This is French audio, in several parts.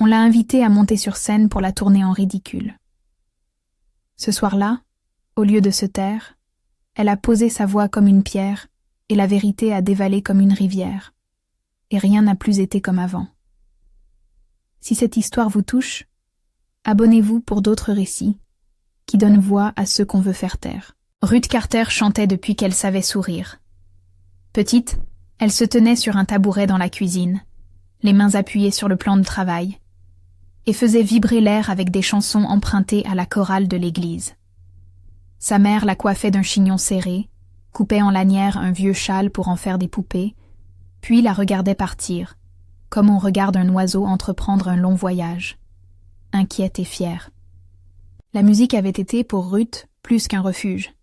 On l'a invitée à monter sur scène pour la tourner en ridicule. Ce soir-là, au lieu de se taire, elle a posé sa voix comme une pierre et la vérité a dévalé comme une rivière. Et rien n'a plus été comme avant. Si cette histoire vous touche, abonnez-vous pour d'autres récits qui donnent voix à ceux qu'on veut faire taire. Ruth Carter chantait depuis qu'elle savait sourire. Petite, elle se tenait sur un tabouret dans la cuisine, les mains appuyées sur le plan de travail, et faisait vibrer l'air avec des chansons empruntées à la chorale de l'église. Sa mère la coiffait d'un chignon serré, coupait en lanière un vieux châle pour en faire des poupées, puis la regardait partir, comme on regarde un oiseau entreprendre un long voyage, inquiète et fière. La musique avait été pour Ruth plus qu'un refuge.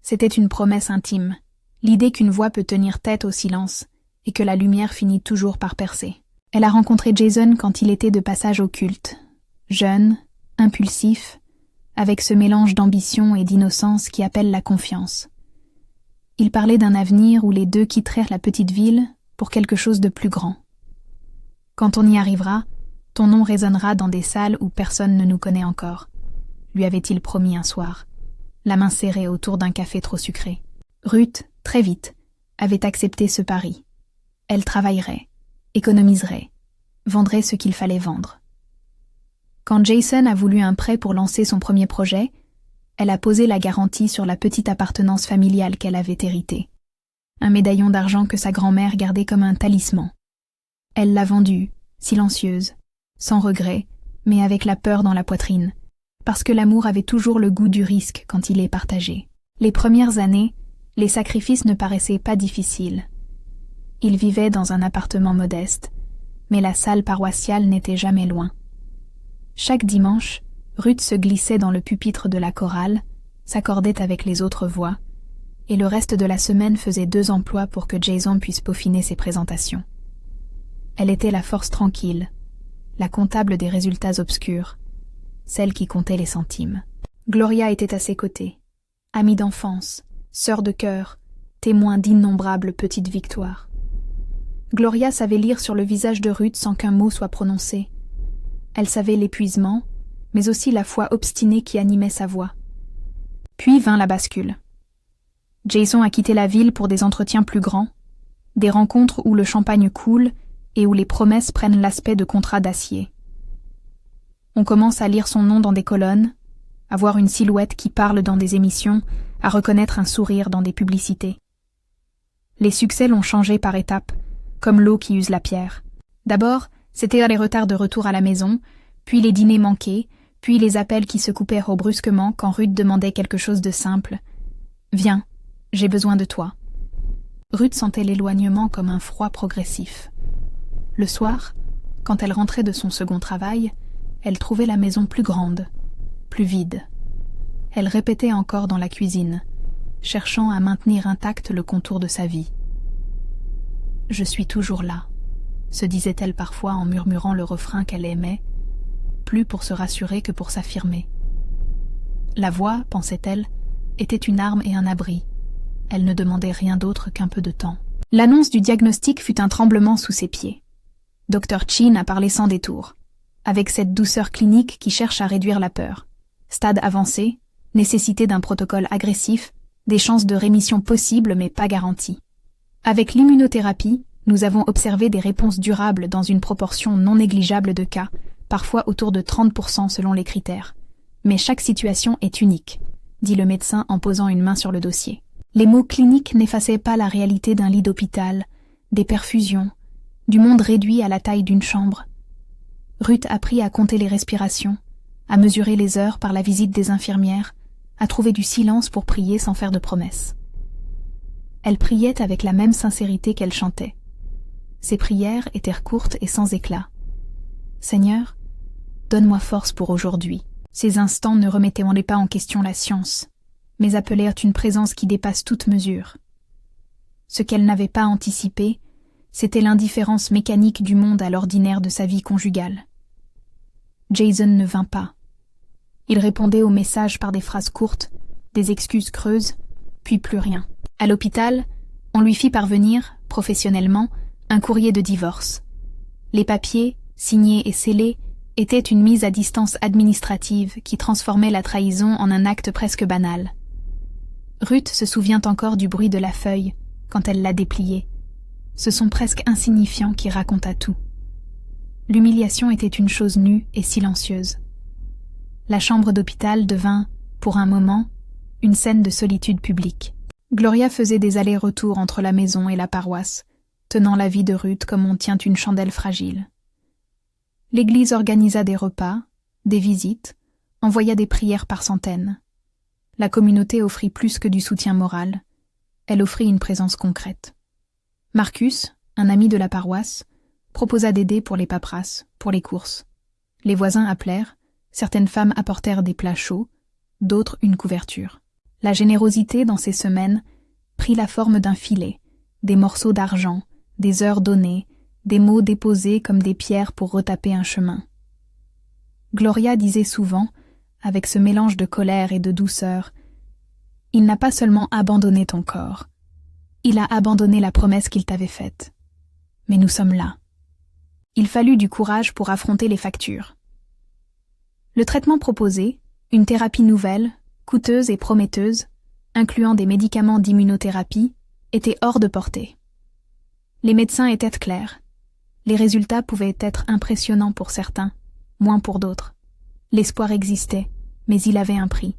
C'était une promesse intime, l'idée qu'une voix peut tenir tête au silence et que la lumière finit toujours par percer. Elle a rencontré Jason quand il était de passage au culte, jeune, impulsif, avec ce mélange d'ambition et d'innocence qui appelle la confiance. Il parlait d'un avenir où les deux quitteraient la petite ville pour quelque chose de plus grand. Quand on y arrivera, ton nom résonnera dans des salles où personne ne nous connaît encore, lui avait-il promis un soir, la main serrée autour d'un café trop sucré. Ruth, très vite, avait accepté ce pari. Elle travaillerait, économiserait, vendrait ce qu'il fallait vendre. Quand Jason a voulu un prêt pour lancer son premier projet, elle a posé la garantie sur la petite appartenance familiale qu'elle avait héritée. Un médaillon d'argent que sa grand-mère gardait comme un talisman. Elle l'a vendu, silencieuse, sans regret, mais avec la peur dans la poitrine, parce que l'amour avait toujours le goût du risque quand il est partagé. Les premières années, les sacrifices ne paraissaient pas difficiles. Ils vivaient dans un appartement modeste, mais la salle paroissiale n'était jamais loin. Chaque dimanche, Ruth se glissait dans le pupitre de la chorale, s'accordait avec les autres voix, et le reste de la semaine faisait 2 emplois pour que Jason puisse peaufiner ses présentations. Elle était la force tranquille, la comptable des résultats obscurs, celle qui comptait les centimes. Gloria était à ses côtés, amie d'enfance, sœur de cœur, témoin d'innombrables petites victoires. Gloria savait lire sur le visage de Ruth sans qu'un mot soit prononcé. Elle savait l'épuisement, mais aussi la foi obstinée qui animait sa voix. Puis vint la bascule. Jason a quitté la ville pour des entretiens plus grands, des rencontres où le champagne coule et où les promesses prennent l'aspect de contrats d'acier. On commence à lire son nom dans des colonnes, à voir une silhouette qui parle dans des émissions, à reconnaître un sourire dans des publicités. Les succès l'ont changé par étapes, comme l'eau qui use la pierre. D'abord, c'était les retards de retour à la maison, puis les dîners manqués, puis les appels qui se coupèrent brusquement quand Ruth demandait quelque chose de simple. « Viens, j'ai besoin de toi. » Ruth sentait l'éloignement comme un froid progressif. Le soir, quand elle rentrait de son second travail, elle trouvait la maison plus grande, plus vide. Elle répétait encore dans la cuisine, cherchant à maintenir intact le contour de sa vie. « Je suis toujours là », se disait-elle parfois en murmurant le refrain qu'elle aimait, plus pour se rassurer que pour s'affirmer. La voix, pensait-elle, était une arme et un abri. Elle ne demandait rien d'autre qu'un peu de temps. L'annonce du diagnostic fut un tremblement sous ses pieds. Dr. Chin a parlé sans détour, avec cette douceur clinique qui cherche à réduire la peur. Stade avancé, nécessité d'un protocole agressif, des chances de rémission possibles mais pas garanties. Avec l'immunothérapie, nous avons observé des réponses durables dans une proportion non négligeable de cas, parfois autour de 30% selon les critères. Mais chaque situation est unique, dit le médecin en posant une main sur le dossier. Les mots cliniques n'effaçaient pas la réalité d'un lit d'hôpital, des perfusions, du monde réduit à la taille d'une chambre. Ruth apprit à compter les respirations, à mesurer les heures par la visite des infirmières, à trouver du silence pour prier sans faire de promesses. Elle priait avec la même sincérité qu'elle chantait. Ses prières étaient courtes et sans éclat. « Seigneur, donne-moi force pour aujourd'hui. » Ces instants ne remettaient pas en question la science, mais appelèrent une présence qui dépasse toute mesure. Ce qu'elle n'avait pas anticipé, c'était l'indifférence mécanique du monde à l'ordinaire de sa vie conjugale. Jason ne vint pas. Il répondait aux messages par des phrases courtes, des excuses creuses, puis plus rien. À l'hôpital, on lui fit parvenir, professionnellement, un courrier de divorce. Les papiers, signés et scellés, était une mise à distance administrative qui transformait la trahison en un acte presque banal. Ruth se souvient encore du bruit de la feuille quand elle l'a dépliée. Ce son presque insignifiant qui raconta tout. L'humiliation était une chose nue et silencieuse. La chambre d'hôpital devint, pour un moment, une scène de solitude publique. Gloria faisait des allers-retours entre la maison et la paroisse, tenant la vie de Ruth comme on tient une chandelle fragile. L'Église organisa des repas, des visites, envoya des prières par centaines. La communauté offrit plus que du soutien moral, elle offrit une présence concrète. Marcus, un ami de la paroisse, proposa d'aider pour les paperasses, pour les courses. Les voisins appelèrent, certaines femmes apportèrent des plats chauds, d'autres une couverture. La générosité dans ces semaines prit la forme d'un filet, des morceaux d'argent, des heures données, des mots déposés comme des pierres pour retaper un chemin. Gloria disait souvent, avec ce mélange de colère et de douceur, « Il n'a pas seulement abandonné ton corps, il a abandonné la promesse qu'il t'avait faite. Mais nous sommes là. » Il fallut du courage pour affronter les factures. Le traitement proposé, une thérapie nouvelle, coûteuse et prometteuse, incluant des médicaments d'immunothérapie, était hors de portée. Les médecins étaient clairs. Les résultats pouvaient être impressionnants pour certains, moins pour d'autres. L'espoir existait, mais il avait un prix.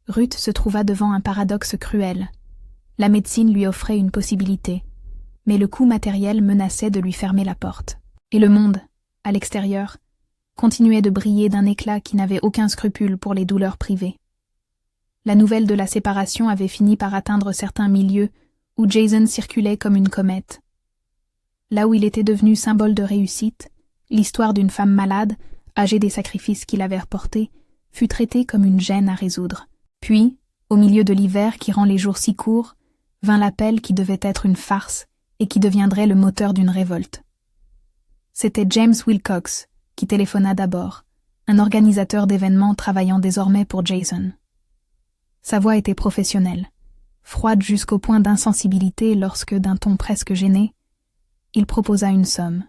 Ruth se trouva devant un paradoxe cruel. La médecine lui offrait une possibilité, mais le coût matériel menaçait de lui fermer la porte. Et le monde, à l'extérieur, continuait de briller d'un éclat qui n'avait aucun scrupule pour les douleurs privées. La nouvelle de la séparation avait fini par atteindre certains milieux où Jason circulait comme une comète. Là où il était devenu symbole de réussite, l'histoire d'une femme malade, âgée des sacrifices qu'il avait reportés, fut traitée comme une gêne à résoudre. Puis, au milieu de l'hiver qui rend les jours si courts, vint l'appel qui devait être une farce et qui deviendrait le moteur d'une révolte. C'était James Wilcox qui téléphona d'abord, un organisateur d'événements travaillant désormais pour Jason. Sa voix était professionnelle, froide jusqu'au point d'insensibilité lorsque, d'un ton presque gêné, il proposa une somme,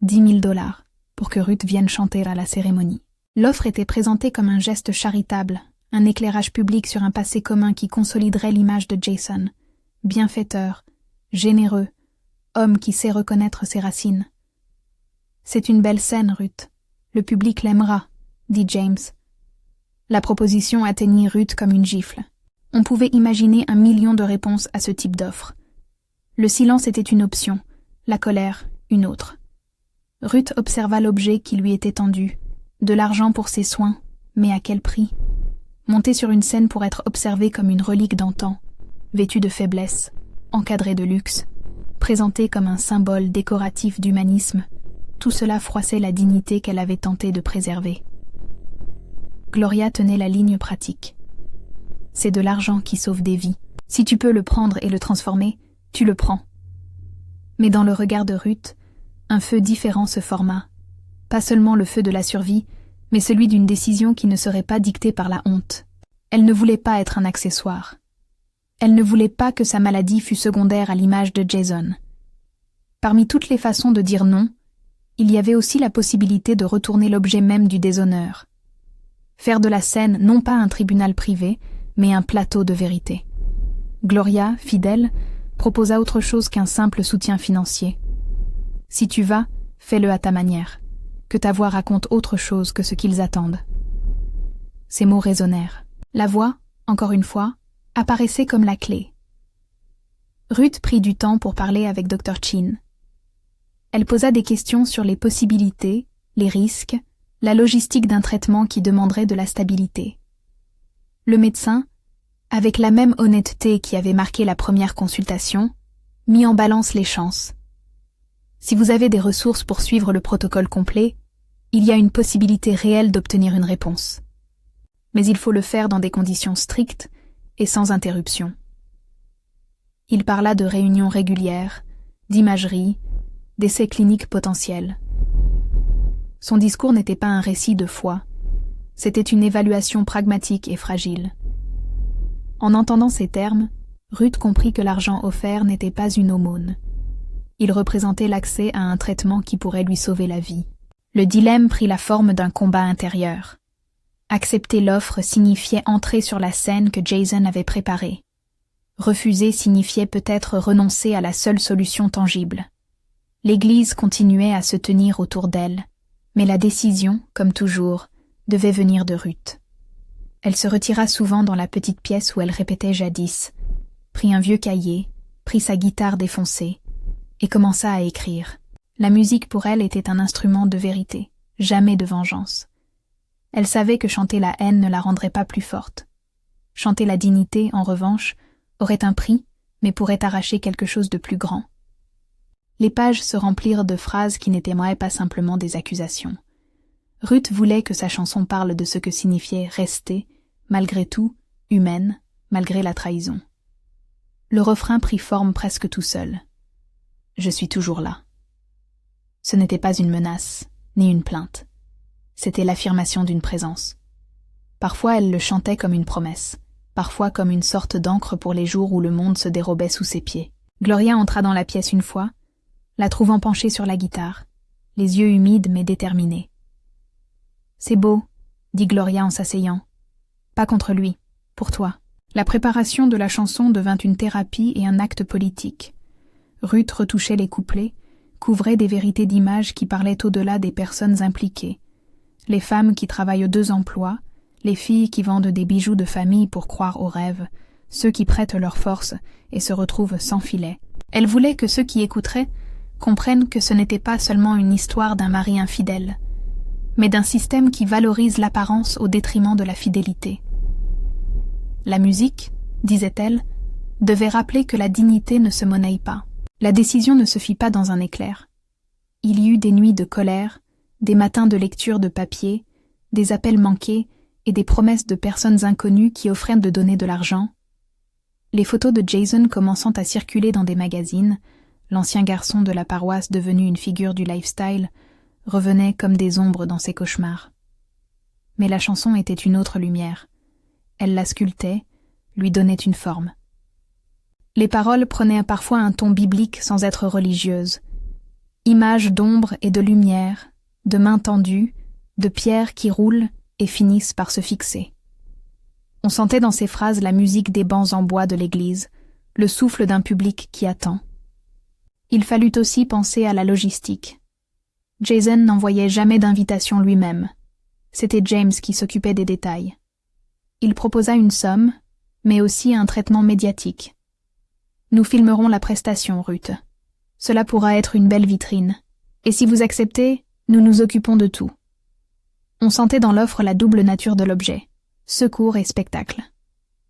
$10,000, pour que Ruth vienne chanter à la cérémonie. L'offre était présentée comme un geste charitable, un éclairage public sur un passé commun qui consoliderait l'image de Jason, bienfaiteur, généreux, homme qui sait reconnaître ses racines. « C'est une belle scène, Ruth. Le public l'aimera, » dit James. La proposition atteignit Ruth comme une gifle. On pouvait imaginer 1 million de réponses à ce type d'offre. Le silence était une option, la colère, une autre. Ruth observa l'objet qui lui était tendu, de l'argent pour ses soins, mais à quel prix? Monté sur une scène pour être observé comme une relique d'antan, vêtu de faiblesse, encadré de luxe, présenté comme un symbole décoratif d'humanisme, tout cela froissait la dignité qu'elle avait tenté de préserver. Gloria tenait la ligne pratique. C'est de l'argent qui sauve des vies. Si tu peux le prendre et le transformer, tu le prends. Mais dans le regard de Ruth, un feu différent se forma. Pas seulement le feu de la survie, mais celui d'une décision qui ne serait pas dictée par la honte. Elle ne voulait pas être un accessoire. Elle ne voulait pas que sa maladie fût secondaire à l'image de Jason. Parmi toutes les façons de dire non, il y avait aussi la possibilité de retourner l'objet même du déshonneur. Faire de la scène non pas un tribunal privé, mais un plateau de vérité. Gloria, fidèle, proposa autre chose qu'un simple soutien financier. Si tu vas, fais-le à ta manière. Que ta voix raconte autre chose que ce qu'ils attendent. Ces mots résonnèrent. La voix, encore une fois, apparaissait comme la clé. Ruth prit du temps pour parler avec Dr. Chin. Elle posa des questions sur les possibilités, les risques, la logistique d'un traitement qui demanderait de la stabilité. Le médecin, avec la même honnêteté qui avait marqué la première consultation, mit en balance les chances. Si vous avez des ressources pour suivre le protocole complet, il y a une possibilité réelle d'obtenir une réponse. Mais il faut le faire dans des conditions strictes et sans interruption. Il parla de réunions régulières, d'imagerie, d'essais cliniques potentiels. Son discours n'était pas un récit de foi, c'était une évaluation pragmatique et fragile. En entendant ces termes, Ruth comprit que l'argent offert n'était pas une aumône. Il représentait l'accès à un traitement qui pourrait lui sauver la vie. Le dilemme prit la forme d'un combat intérieur. Accepter l'offre signifiait entrer sur la scène que Jason avait préparée. Refuser signifiait peut-être renoncer à la seule solution tangible. L'église continuait à se tenir autour d'elle, mais la décision, comme toujours, devait venir de Ruth. Elle se retira souvent dans la petite pièce où elle répétait jadis, prit un vieux cahier, prit sa guitare défoncée, et commença à écrire. La musique pour elle était un instrument de vérité, jamais de vengeance. Elle savait que chanter la haine ne la rendrait pas plus forte. Chanter la dignité, en revanche, aurait un prix, mais pourrait arracher quelque chose de plus grand. Les pages se remplirent de phrases qui n'étaient pas simplement des accusations. Ruth voulait que sa chanson parle de ce que signifiait rester, malgré tout, humaine, malgré la trahison. Le refrain prit forme presque tout seul. « Je suis toujours là ». Ce n'était pas une menace, ni une plainte. C'était l'affirmation d'une présence. Parfois elle le chantait comme une promesse, parfois comme une sorte d'encre pour les jours où le monde se dérobait sous ses pieds. Gloria entra dans la pièce une fois, la trouvant penchée sur la guitare, les yeux humides mais déterminés. « C'est beau », dit Gloria en s'asseyant. « Pas contre lui, pour toi. » La préparation de la chanson devint une thérapie et un acte politique. Ruth retouchait les couplets, couvrait des vérités d'image qui parlaient au-delà des personnes impliquées. Les femmes qui travaillent aux 2 emplois, les filles qui vendent des bijoux de famille pour croire aux rêves, ceux qui prêtent leur force et se retrouvent sans filet. Elle voulait que ceux qui écouteraient comprennent que ce n'était pas seulement une histoire d'un mari infidèle, mais d'un système qui valorise l'apparence au détriment de la fidélité. La musique, disait-elle, devait rappeler que la dignité ne se monnaie pas. La décision ne se fit pas dans un éclair. Il y eut des nuits de colère, des matins de lecture de papier, des appels manqués et des promesses de personnes inconnues qui offraient de donner de l'argent. Les photos de Jason commençant à circuler dans des magazines, l'ancien garçon de la paroisse devenu une figure du lifestyle, revenaient comme des ombres dans ses cauchemars. Mais la chanson était une autre lumière. Elle la sculptait, lui donnait une forme. Les paroles prenaient parfois un ton biblique sans être religieuses. Images d'ombre et de lumière, de mains tendues, de pierres qui roulent et finissent par se fixer. On sentait dans ces phrases la musique des bancs en bois de l'église, le souffle d'un public qui attend. Il fallut aussi penser à la logistique. Jason n'envoyait jamais d'invitation lui-même. C'était James qui s'occupait des détails. Il proposa une somme, mais aussi un traitement médiatique. « Nous filmerons la prestation, Ruth. Cela pourra être une belle vitrine. Et si vous acceptez, nous nous occupons de tout. » On sentait dans l'offre la double nature de l'objet, secours et spectacle.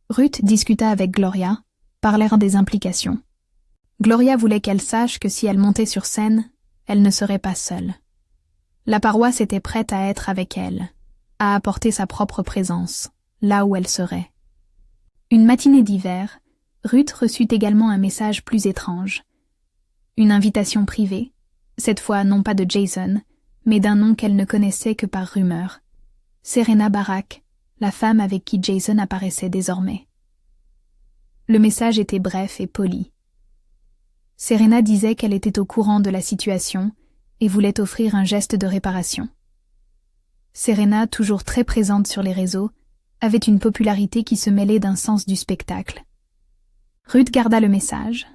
Ruth discuta avec Gloria, parlèrent des implications. Gloria voulait qu'elle sache que si elle montait sur scène, elle ne serait pas seule. La paroisse était prête à être avec elle, à apporter sa propre présence, là où elle serait. Une matinée d'hiver, Ruth reçut également un message plus étrange. Une invitation privée, cette fois non pas de Jason, mais d'un nom qu'elle ne connaissait que par rumeur. Serena Barak, la femme avec qui Jason apparaissait désormais. Le message était bref et poli. Serena disait qu'elle était au courant de la situation et voulait offrir un geste de réparation. Serena, toujours très présente sur les réseaux, avait une popularité qui se mêlait d'un sens du spectacle. Ruth garda le message,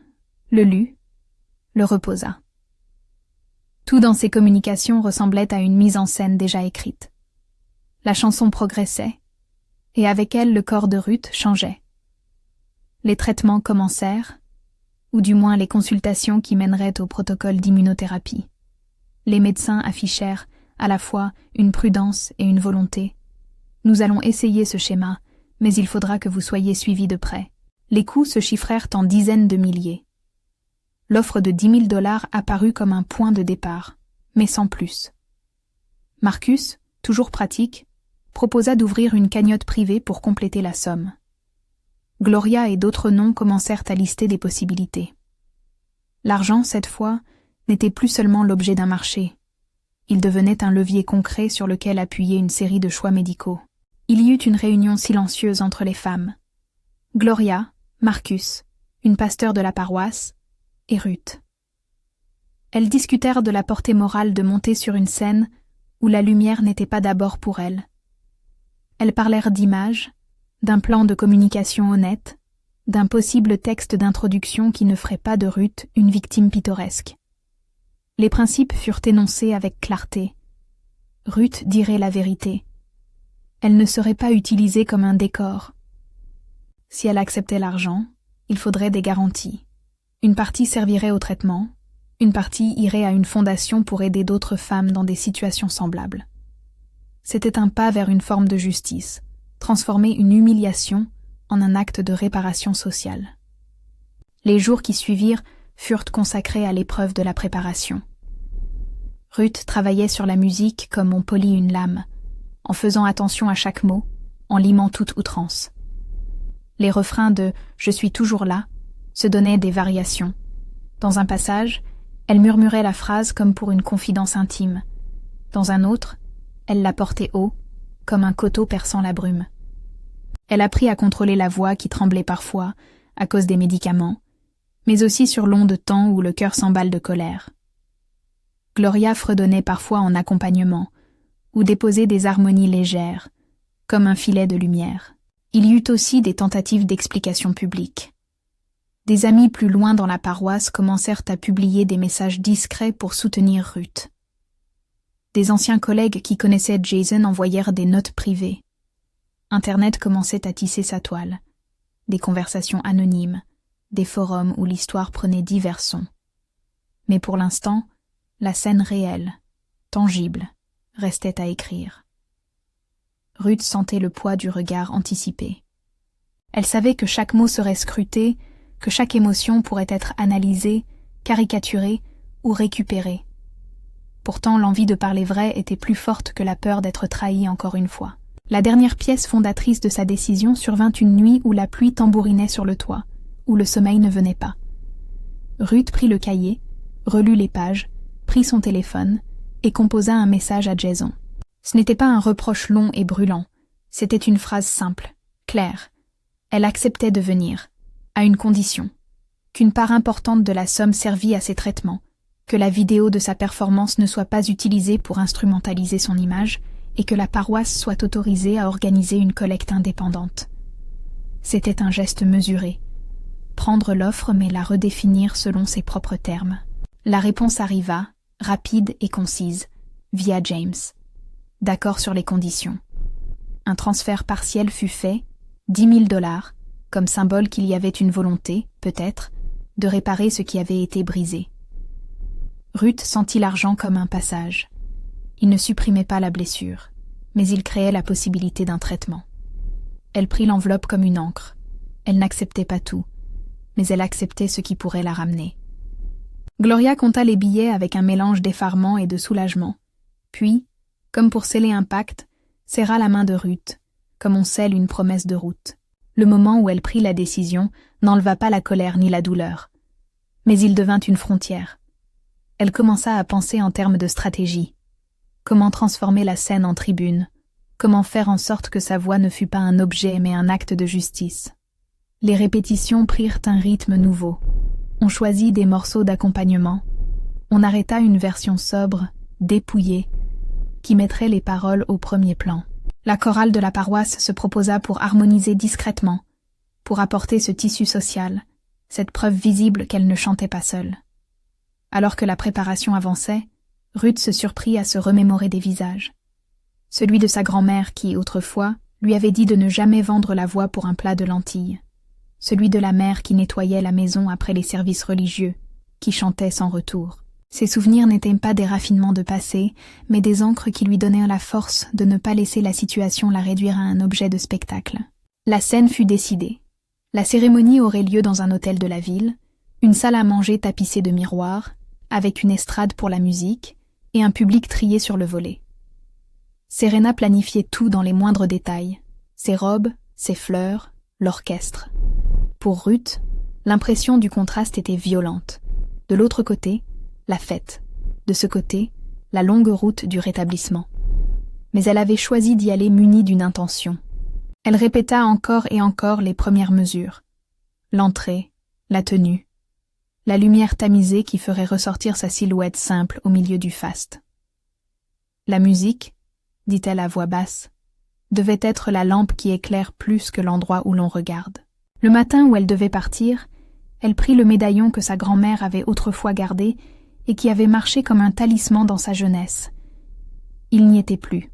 le lut, le reposa. Tout dans ses communications ressemblait à une mise en scène déjà écrite. La chanson progressait, et avec elle le corps de Ruth changeait. Les traitements commencèrent, ou du moins les consultations qui mèneraient au protocole d'immunothérapie. Les médecins affichèrent à la fois une prudence et une volonté. Nous allons essayer ce schéma, mais il faudra que vous soyez suivis de près. Les coûts se chiffrèrent en dizaines de milliers. L'offre de 10 000 $ apparut comme un point de départ, mais sans plus. Marcus, toujours pratique, proposa d'ouvrir une cagnotte privée pour compléter la somme. Gloria et d'autres noms commencèrent à lister des possibilités. L'argent, cette fois, n'était plus seulement l'objet d'un marché. Il devenait un levier concret sur lequel appuyer une série de choix médicaux. Il y eut une réunion silencieuse entre les femmes. Gloria, Marcus, une pasteur de la paroisse, et Ruth. Elles discutèrent de la portée morale de monter sur une scène où la lumière n'était pas d'abord pour elles. Elles parlèrent d'images, d'un plan de communication honnête, d'un possible texte d'introduction qui ne ferait pas de Ruth une victime pittoresque. Les principes furent énoncés avec clarté. Ruth dirait la vérité. Elle ne serait pas utilisée comme un décor. Si elle acceptait l'argent, il faudrait des garanties. Une partie servirait au traitement, une partie irait à une fondation pour aider d'autres femmes dans des situations semblables. C'était un pas vers une forme de justice, transformer une humiliation en un acte de réparation sociale. Les jours qui suivirent furent consacrés à l'épreuve de la préparation. Ruth travaillait sur la musique comme on polit une lame, en faisant attention à chaque mot, en limant toute outrance. Les refrains de « Je suis toujours là » se donnaient des variations. Dans un passage, elle murmurait la phrase comme pour une confidence intime. Dans un autre, elle la portait haut, comme un coteau perçant la brume. Elle apprit à contrôler la voix qui tremblait parfois, à cause des médicaments, mais aussi sur longs temps où le cœur s'emballe de colère. Gloria fredonnait parfois en accompagnement, ou déposait des harmonies légères, comme un filet de lumière. Il y eut aussi des tentatives d'explication publique. Des amis plus loin dans la paroisse commencèrent à publier des messages discrets pour soutenir Ruth. Des anciens collègues qui connaissaient Jason envoyèrent des notes privées. Internet commençait à tisser sa toile. Des conversations anonymes, des forums où l'histoire prenait divers sons. Mais pour l'instant, la scène réelle, tangible, restait à écrire. Ruth sentait le poids du regard anticipé. Elle savait que chaque mot serait scruté, que chaque émotion pourrait être analysée, caricaturée ou récupérée. Pourtant, l'envie de parler vrai était plus forte que la peur d'être trahie encore une fois. La dernière pièce fondatrice de sa décision survint une nuit où la pluie tambourinait sur le toit, où le sommeil ne venait pas. Ruth prit le cahier, relut les pages, prit son téléphone et composa un message à Jason. Ce n'était pas un reproche long et brûlant, c'était une phrase simple, claire. Elle acceptait de venir, à une condition, qu'une part importante de la somme servît à ses traitements, que la vidéo de sa performance ne soit pas utilisée pour instrumentaliser son image et que la paroisse soit autorisée à organiser une collecte indépendante. C'était un geste mesuré. Prendre l'offre mais la redéfinir selon ses propres termes. La réponse arriva, rapide et concise, via James. D'accord sur les conditions. Un transfert partiel fut fait, $10,000, comme symbole qu'il y avait une volonté, peut-être, de réparer ce qui avait été brisé. Ruth sentit l'argent comme un passage. Il ne supprimait pas la blessure, mais il créait la possibilité d'un traitement. Elle prit l'enveloppe comme une encre. Elle n'acceptait pas tout, mais elle acceptait ce qui pourrait la ramener. Gloria compta les billets avec un mélange d'effarement et de soulagement. Puis, comme pour sceller un pacte, serra la main de Ruth, comme on scelle une promesse de route. Le moment où elle prit la décision n'enleva pas la colère ni la douleur. Mais il devint une frontière. Elle commença à penser en termes de stratégie. Comment transformer la scène en tribune? Comment faire en sorte que sa voix ne fût pas un objet mais un acte de justice? Les répétitions prirent un rythme nouveau. On choisit des morceaux d'accompagnement. On arrêta une version sobre, dépouillée, qui mettrait les paroles au premier plan. La chorale de la paroisse se proposa pour harmoniser discrètement, pour apporter ce tissu social, cette preuve visible qu'elle ne chantait pas seule. Alors que la préparation avançait, Ruth se surprit à se remémorer des visages. Celui de sa grand-mère qui, autrefois, lui avait dit de ne jamais vendre la voix pour un plat de lentilles. Celui de la mère qui nettoyait la maison après les services religieux, qui chantait sans retour. Ses souvenirs n'étaient pas des raffinements de passé, mais des encres qui lui donnaient la force de ne pas laisser la situation la réduire à un objet de spectacle. La scène fut décidée. La cérémonie aurait lieu dans un hôtel de la ville, une salle à manger tapissée de miroirs, avec une estrade pour la musique, et un public trié sur le volet. Serena planifiait tout dans les moindres détails, ses robes, ses fleurs, l'orchestre. Pour Ruth, l'impression du contraste était violente. De l'autre côté, la fête. De ce côté, la longue route du rétablissement. Mais elle avait choisi d'y aller munie d'une intention. Elle répéta encore et encore les premières mesures. L'entrée, la tenue, la lumière tamisée qui ferait ressortir sa silhouette simple au milieu du faste. La musique, dit-elle à voix basse, devait être la lampe qui éclaire plus que l'endroit où l'on regarde. Le matin où elle devait partir, elle prit le médaillon que sa grand-mère avait autrefois gardé et qui avait marché comme un talisman dans sa jeunesse. Il n'y était plus.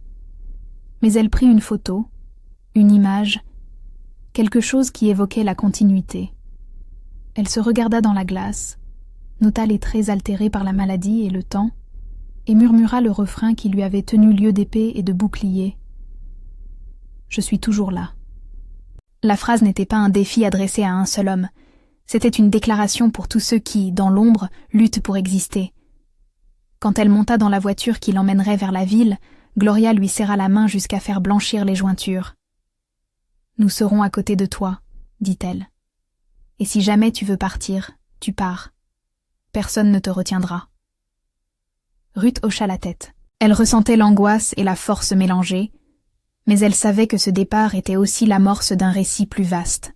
Mais elle prit une photo, une image, quelque chose qui évoquait la continuité. Elle se regarda dans la glace, nota les traits altérés par la maladie et le temps, et murmura le refrain qui lui avait tenu lieu d'épée et de bouclier. « Je suis toujours là. » La phrase n'était pas un défi adressé à un seul homme. C'était une déclaration pour tous ceux qui, dans l'ombre, luttent pour exister. Quand elle monta dans la voiture qui l'emmènerait vers la ville, Gloria lui serra la main jusqu'à faire blanchir les jointures. « Nous serons à côté de toi, » dit-elle. « Et si jamais tu veux partir, tu pars. Personne ne te retiendra. » Ruth hocha la tête. Elle ressentait l'angoisse et la force mélangées, mais elle savait que ce départ était aussi l'amorce d'un récit plus vaste,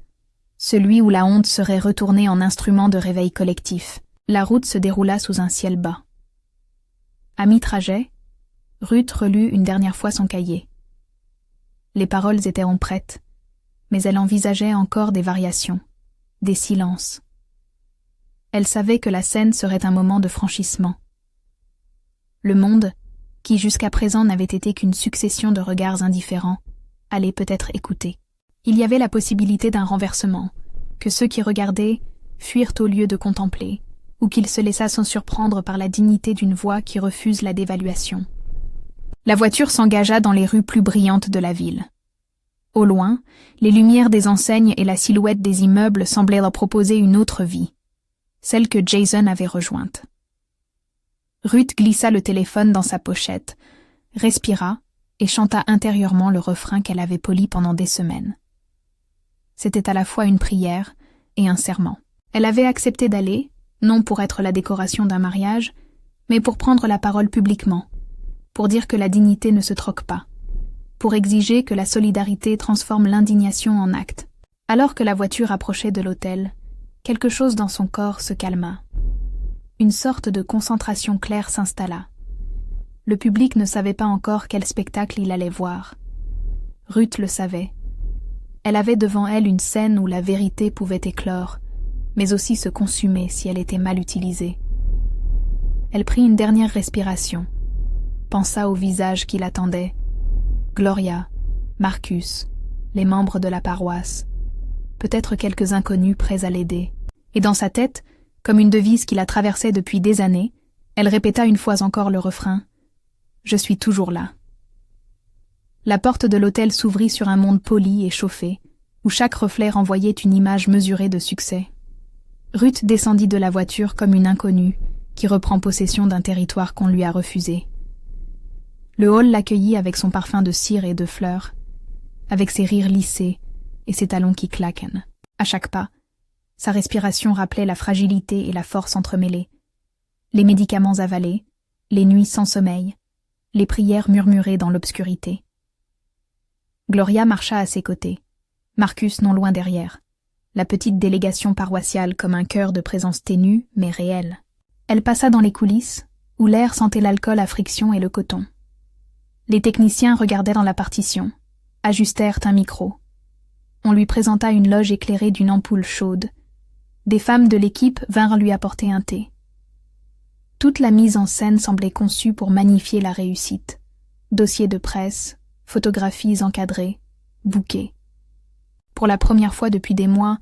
celui où la honte serait retournée en instrument de réveil collectif. La route se déroula sous un ciel bas. À mi-trajet, Ruth relut une dernière fois son cahier. Les paroles étaient en prêtes, mais elle envisageait encore des variations, des silences. Elle savait que la scène serait un moment de franchissement. Le monde, qui jusqu'à présent n'avait été qu'une succession de regards indifférents, allait peut-être écouter. Il y avait la possibilité d'un renversement, que ceux qui regardaient fuirent au lieu de contempler, ou qu'ils se laissassent surprendre par la dignité d'une voix qui refuse la dévaluation. La voiture s'engagea dans les rues plus brillantes de la ville. Au loin, les lumières des enseignes et la silhouette des immeubles semblaient leur proposer une autre vie, celle que Jason avait rejointe. Ruth glissa le téléphone dans sa pochette, respira et chanta intérieurement le refrain qu'elle avait poli pendant des semaines. C'était à la fois une prière et un serment. Elle avait accepté d'aller, non pour être la décoration d'un mariage, mais pour prendre la parole publiquement, pour dire que la dignité ne se troque pas, pour exiger que la solidarité transforme l'indignation en acte. Alors que la voiture approchait de l'hôtel, quelque chose dans son corps se calma. Une sorte de concentration claire s'installa. Le public ne savait pas encore quel spectacle il allait voir. Ruth le savait. Elle avait devant elle une scène où la vérité pouvait éclore, mais aussi se consumer si elle était mal utilisée. Elle prit une dernière respiration, pensa au visage qui l'attendait. Gloria, Marcus, les membres de la paroisse, peut-être quelques inconnus prêts à l'aider. Et dans sa tête, comme une devise qui la traversait depuis des années, elle répéta une fois encore le refrain « Je suis toujours là ». La porte de l'hôtel s'ouvrit sur un monde poli et chauffé, où chaque reflet renvoyait une image mesurée de succès. Ruth descendit de la voiture comme une inconnue qui reprend possession d'un territoire qu'on lui a refusé. Le hall l'accueillit avec son parfum de cire et de fleurs, avec ses rires lissés et ses talons qui claquent. À chaque pas, sa respiration rappelait la fragilité et la force entremêlées. Les médicaments avalés, les nuits sans sommeil, les prières murmurées dans l'obscurité. Gloria marcha à ses côtés, Marcus non loin derrière, la petite délégation paroissiale comme un chœur de présence ténue mais réelle. Elle passa dans les coulisses, où l'air sentait l'alcool à friction et le coton. Les techniciens regardaient dans la partition, ajustèrent un micro. On lui présenta une loge éclairée d'une ampoule chaude. Des femmes de l'équipe vinrent lui apporter un thé. Toute la mise en scène semblait conçue pour magnifier la réussite. Dossiers de presse, photographies encadrées, bouquets. Pour la première fois depuis des mois,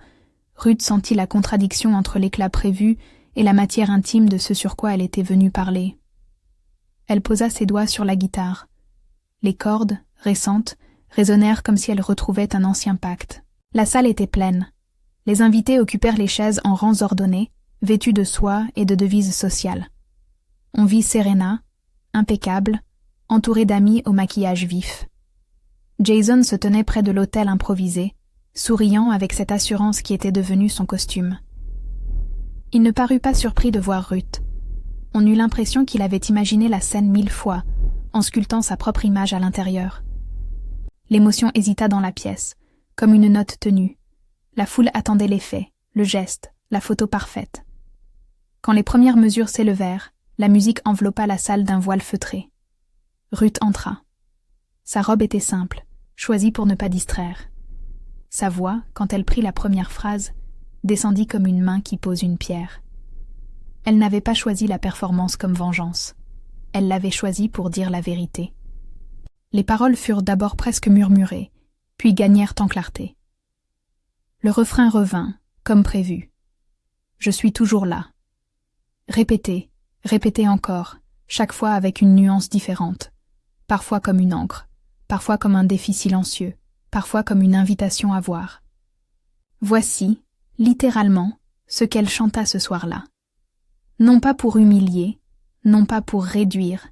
Ruth sentit la contradiction entre l'éclat prévu et la matière intime de ce sur quoi elle était venue parler. Elle posa ses doigts sur la guitare. Les cordes, récentes, résonnèrent comme si elles retrouvaient un ancien pacte. La salle était pleine. Les invités occupèrent les chaises en rangs ordonnés, vêtus de soie et de devises sociales. On vit Serena, impeccable, entourée d'amis au maquillage vif. Jason se tenait près de l'autel improvisé, souriant avec cette assurance qui était devenue son costume. Il ne parut pas surpris de voir Ruth. On eut l'impression qu'il avait imaginé la scène 1000 fois, en sculptant sa propre image à l'intérieur. L'émotion hésita dans la pièce, comme une note tenue. La foule attendait l'effet, le geste, la photo parfaite. Quand les premières mesures s'élevèrent, la musique enveloppa la salle d'un voile feutré. Ruth entra. Sa robe était simple, choisie pour ne pas distraire. Sa voix, quand elle prit la première phrase, descendit comme une main qui pose une pierre. Elle n'avait pas choisi la performance comme vengeance. Elle l'avait choisie pour dire la vérité. Les paroles furent d'abord presque murmurées, puis gagnèrent en clarté. Le refrain revint, comme prévu. « Je suis toujours là ». Répété, répété encore, chaque fois avec une nuance différente, parfois comme une encre, parfois comme un défi silencieux, parfois comme une invitation à voir. Voici, littéralement, ce qu'elle chanta ce soir-là. Non pas pour humilier, non pas pour réduire,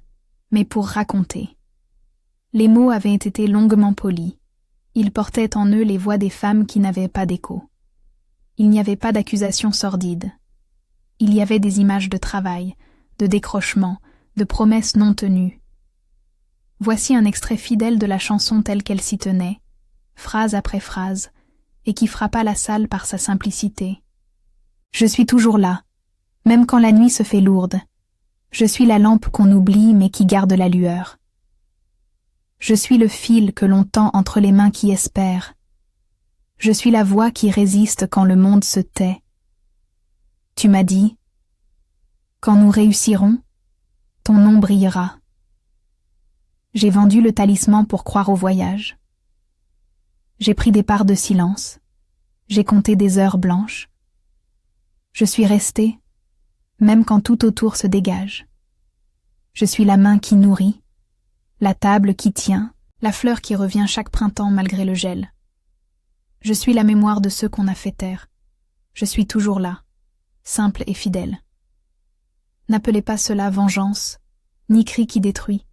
mais pour raconter. Les mots avaient été longuement polis. Ils portaient en eux les voix des femmes qui n'avaient pas d'écho. Il n'y avait pas d'accusations sordides. Il y avait des images de travail, de décrochement, de promesses non tenues. Voici un extrait fidèle de la chanson telle qu'elle s'y tenait, phrase après phrase, et qui frappa la salle par sa simplicité. « Je suis toujours là, même quand la nuit se fait lourde. Je suis la lampe qu'on oublie mais qui garde la lueur. Je suis le fil que l'on tend entre les mains qui espèrent. Je suis la voix qui résiste quand le monde se tait. Tu m'as dit, quand nous réussirons, ton nom brillera. J'ai vendu le talisman pour croire au voyage. J'ai pris des parts de silence. J'ai compté des heures blanches. Je suis restée, même quand tout autour se dégage. Je suis la main qui nourrit, la table qui tient, la fleur qui revient chaque printemps malgré le gel. Je suis la mémoire de ceux qu'on a fait taire. Je suis toujours là, simple et fidèle. N'appelez pas cela vengeance, ni cri qui détruit.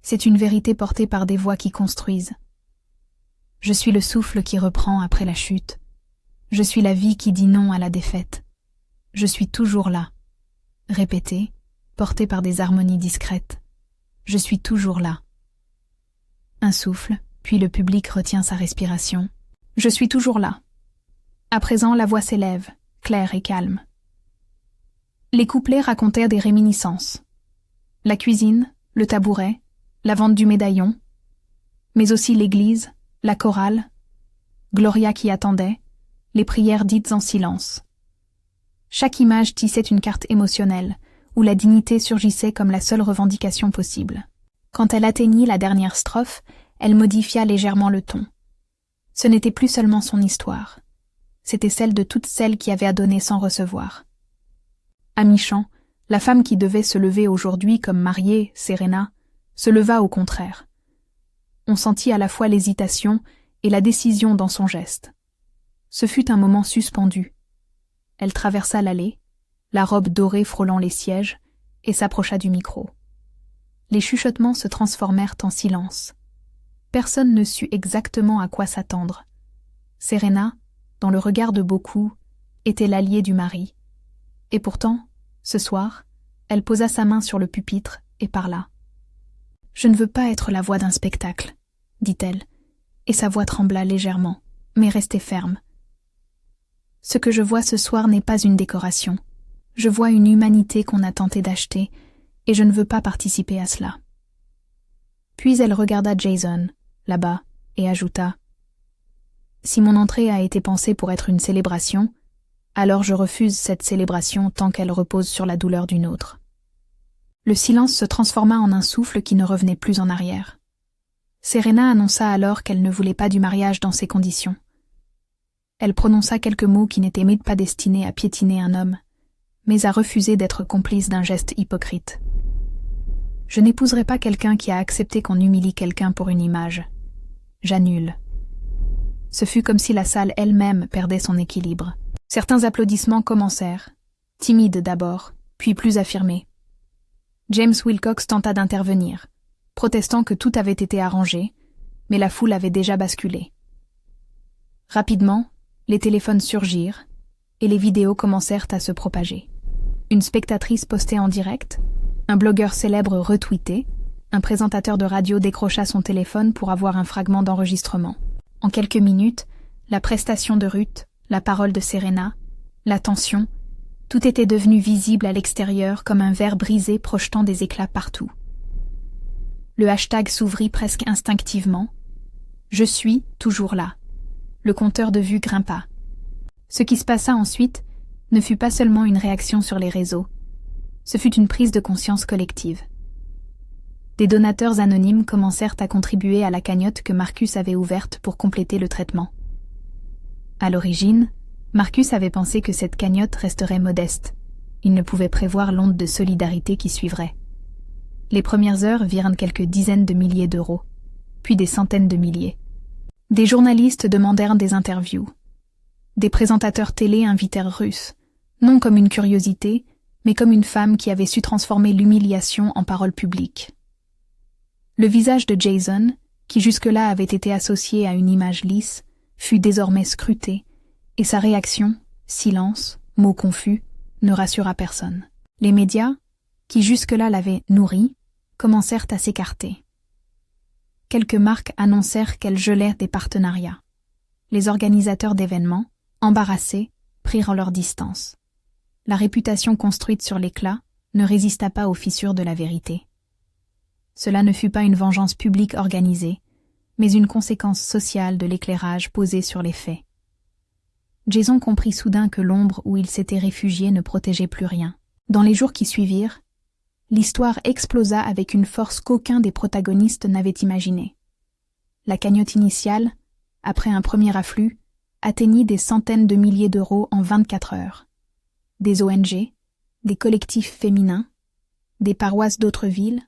C'est une vérité portée par des voix qui construisent. Je suis le souffle qui reprend après la chute. Je suis la vie qui dit non à la défaite. Je suis toujours là. Répété, porté par des harmonies discrètes. Je suis toujours là. Un souffle, puis le public retient sa respiration. Je suis toujours là. À présent, la voix s'élève, claire et calme. Les couplets racontèrent des réminiscences. La cuisine, le tabouret, la vente du médaillon, mais aussi l'église, la chorale, Gloria qui attendait, les prières dites en silence. Chaque image tissait une carte émotionnelle, où la dignité surgissait comme la seule revendication possible. Quand elle atteignit la dernière strophe, elle modifia légèrement le ton. Ce n'était plus seulement son histoire. C'était celle de toutes celles qui avaient à donner sans recevoir. À mi-chant, la femme qui devait se lever aujourd'hui comme mariée, Serena, se leva au contraire. On sentit à la fois l'hésitation et la décision dans son geste. Ce fut un moment suspendu. Elle traversa l'allée, la robe dorée frôlant les sièges, et s'approcha du micro. Les chuchotements se transformèrent en silence. Personne ne sut exactement à quoi s'attendre. Serena, dans le regard de beaucoup, était l'alliée du mari. Et pourtant, ce soir, elle posa sa main sur le pupitre et parla. « Je ne veux pas être la voix d'un spectacle, » dit-elle, et sa voix trembla légèrement, mais restait ferme. « Ce que je vois ce soir n'est pas une décoration. Je vois une humanité qu'on a tenté d'acheter, et je ne veux pas participer à cela. » Puis elle regarda Jason, là-bas, et ajouta « Si mon entrée a été pensée pour être une célébration, alors je refuse cette célébration tant qu'elle repose sur la douleur d'une autre. » Le silence se transforma en un souffle qui ne revenait plus en arrière. Serena annonça alors qu'elle ne voulait pas du mariage dans ces conditions. Elle prononça quelques mots qui n'étaient même pas destinés à piétiner un homme, mais à refuser d'être complice d'un geste hypocrite. « Je n'épouserai pas quelqu'un qui a accepté qu'on humilie quelqu'un pour une image. J'annule. » Ce fut comme si la salle elle-même perdait son équilibre. Certains applaudissements commencèrent, timides d'abord, puis plus affirmés. James Wilcox tenta d'intervenir, protestant que tout avait été arrangé, mais la foule avait déjà basculé. Rapidement, les téléphones surgirent, et les vidéos commencèrent à se propager. Une spectatrice postait en direct, un blogueur célèbre retweetait, un présentateur de radio décrocha son téléphone pour avoir un fragment d'enregistrement. En quelques minutes, la prestation de Ruth, la parole de Serena, la tension, tout était devenu visible à l'extérieur comme un verre brisé projetant des éclats partout. Le hashtag s'ouvrit presque instinctivement. Je suis toujours là. Le compteur de vues grimpa. Ce qui se passa ensuite ne fut pas seulement une réaction sur les réseaux, ce fut une prise de conscience collective. Des donateurs anonymes commencèrent à contribuer à la cagnotte que Marcus avait ouverte pour compléter le traitement. À l'origine, Marcus avait pensé que cette cagnotte resterait modeste. Il ne pouvait prévoir l'onde de solidarité qui suivrait. Les premières heures virent quelques dizaines de milliers d'euros, puis des centaines de milliers. Des journalistes demandèrent des interviews. Des présentateurs télé invitèrent Ruth, non comme une curiosité, mais comme une femme qui avait su transformer l'humiliation en parole publique. Le visage de Jason, qui jusque-là avait été associé à une image lisse, fut désormais scruté, et sa réaction, silence, mots confus, ne rassura personne. Les médias, qui jusque-là l'avaient nourri, commencèrent à s'écarter. Quelques marques annoncèrent qu'elles gelaient des partenariats. Les organisateurs d'événements, embarrassés, prirent leur distance. La réputation construite sur l'éclat ne résista pas aux fissures de la vérité. Cela ne fut pas une vengeance publique organisée, mais une conséquence sociale de l'éclairage posé sur les faits. Jason comprit soudain que l'ombre où il s'était réfugié ne protégeait plus rien. Dans les jours qui suivirent, l'histoire explosa avec une force qu'aucun des protagonistes n'avait imaginée. La cagnotte initiale, après un premier afflux, atteignit des centaines de milliers d'euros en 24 heures. Des ONG, des collectifs féminins, des paroisses d'autres villes,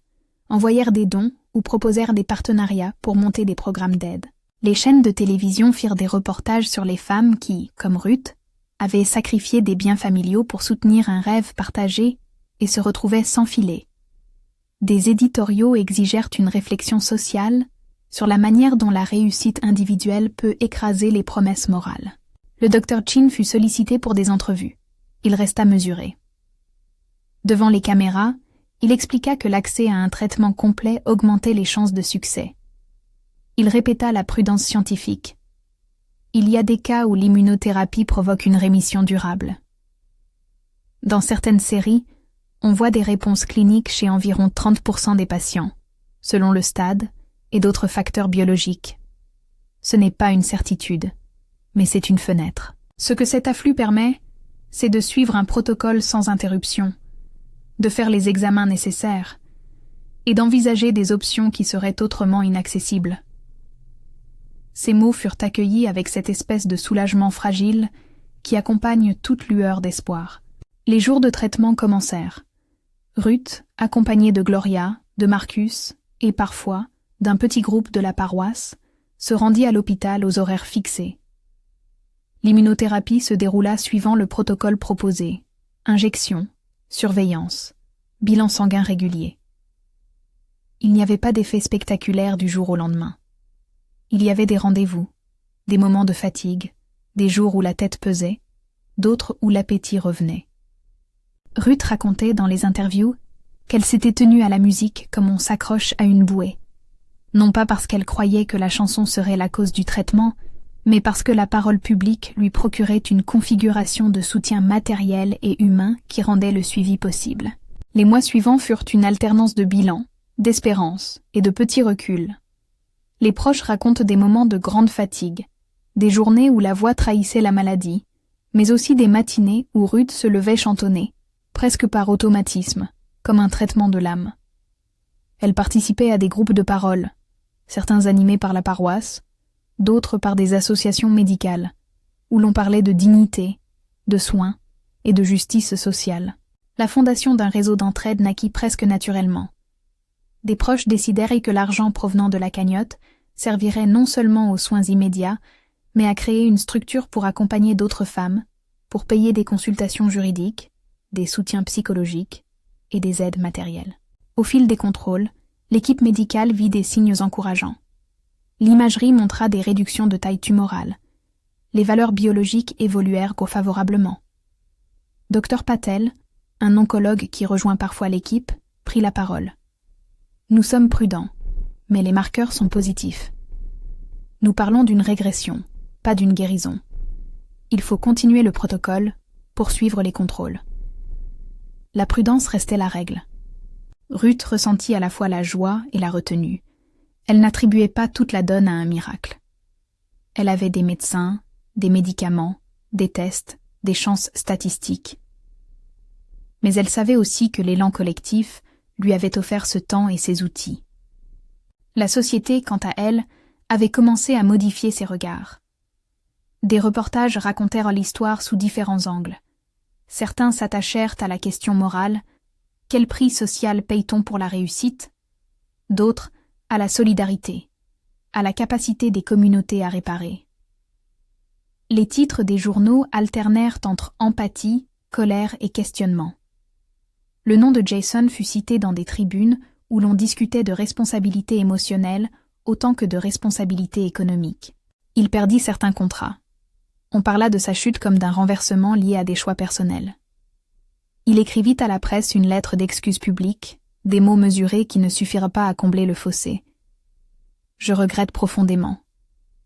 envoyèrent des dons ou proposèrent des partenariats pour monter des programmes d'aide. Les chaînes de télévision firent des reportages sur les femmes qui, comme Ruth, avaient sacrifié des biens familiaux pour soutenir un rêve partagé et se retrouvaient sans filet. Des éditoriaux exigèrent une réflexion sociale sur la manière dont la réussite individuelle peut écraser les promesses morales. Le Dr Chin fut sollicité pour des entrevues. Il resta mesuré. Devant les caméras, il expliqua que l'accès à un traitement complet augmentait les chances de succès. Il répéta la prudence scientifique. Il y a des cas où l'immunothérapie provoque une rémission durable. Dans certaines séries, on voit des réponses cliniques chez environ 30% des patients, selon le stade et d'autres facteurs biologiques. Ce n'est pas une certitude, mais c'est une fenêtre. Ce que cet afflux permet, c'est de suivre un protocole sans interruption, de faire les examens nécessaires et d'envisager des options qui seraient autrement inaccessibles. Ces mots furent accueillis avec cette espèce de soulagement fragile qui accompagne toute lueur d'espoir. Les jours de traitement commencèrent. Ruth, accompagnée de Gloria, de Marcus et parfois d'un petit groupe de la paroisse, se rendit à l'hôpital aux horaires fixés. L'immunothérapie se déroula suivant le protocole proposé: injection, surveillance, bilan sanguin régulier. Il n'y avait pas d'effet spectaculaire du jour au lendemain. Il y avait des rendez-vous, des moments de fatigue, des jours où la tête pesait, d'autres où l'appétit revenait. Ruth racontait dans les interviews qu'elle s'était tenue à la musique comme on s'accroche à une bouée, non pas parce qu'elle croyait que la chanson serait la cause du traitement, mais parce que la parole publique lui procurait une configuration de soutien matériel et humain qui rendait le suivi possible. Les mois suivants furent une alternance de bilans, d'espérance et de petits reculs. Les proches racontent des moments de grande fatigue, des journées où la voix trahissait la maladie, mais aussi des matinées où Ruth se levait chantonner, presque par automatisme, comme un traitement de l'âme. Elle participait à des groupes de parole, certains animés par la paroisse, d'autres par des associations médicales, où l'on parlait de dignité, de soins et de justice sociale. La fondation d'un réseau d'entraide naquit presque naturellement. Des proches décidèrent que l'argent provenant de la cagnotte servirait non seulement aux soins immédiats, mais à créer une structure pour accompagner d'autres femmes, pour payer des consultations juridiques, des soutiens psychologiques et des aides matérielles. Au fil des contrôles, l'équipe médicale vit des signes encourageants. L'imagerie montra des réductions de taille tumorale. Les valeurs biologiques évoluèrent favorablement. Dr Patel, un oncologue qui rejoint parfois l'équipe, prit la parole. Nous sommes prudents, mais les marqueurs sont positifs. Nous parlons d'une régression, pas d'une guérison. Il faut continuer le protocole, poursuivre les contrôles. La prudence restait la règle. Ruth ressentit à la fois la joie et la retenue. Elle n'attribuait pas toute la donne à un miracle. Elle avait des médecins, des médicaments, des tests, des chances statistiques. Mais elle savait aussi que l'élan collectif lui avait offert ce temps et ces outils. La société, quant à elle, avait commencé à modifier ses regards. Des reportages racontèrent l'histoire sous différents angles. Certains s'attachèrent à la question morale: quel prix social paye-t-on pour la réussite? D'autres, à la solidarité, à la capacité des communautés à réparer. Les titres des journaux alternèrent entre empathie, colère et questionnement. Le nom de Jason fut cité dans des tribunes où l'on discutait de responsabilité émotionnelle autant que de responsabilité économique. Il perdit certains contrats. On parla de sa chute comme d'un renversement lié à des choix personnels. Il écrivit à la presse une lettre d'excuse publique, des mots mesurés qui ne suffirent pas à combler le fossé. « Je regrette profondément »,